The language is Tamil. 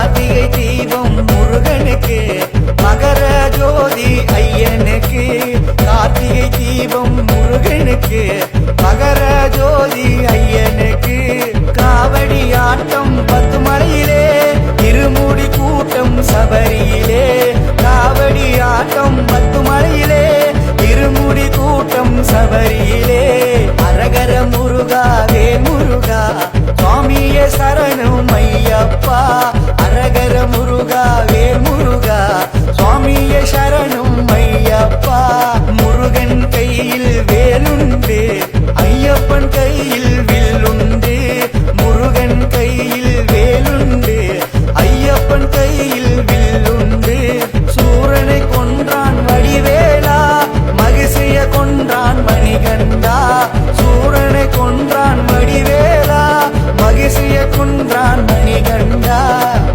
கார்த்திகை தீபம் முருகனுக்கு மகர ஜோதி ஐயனுக்கு கார்த்திகை தீபம் முருகனுக்கு மகர ஜோதி ஐயனுக்கு காவடி ஆட்டம் 10 மலையிலே இருமுடி கூட்டம் சபரியிலே காவடி ஆட்டம் 10 மலையிலே இருமுடி கூட்டம் சபரியிலே அரகர முருகா வே முருகா சுவாமியே சரணம் ஐயப்பா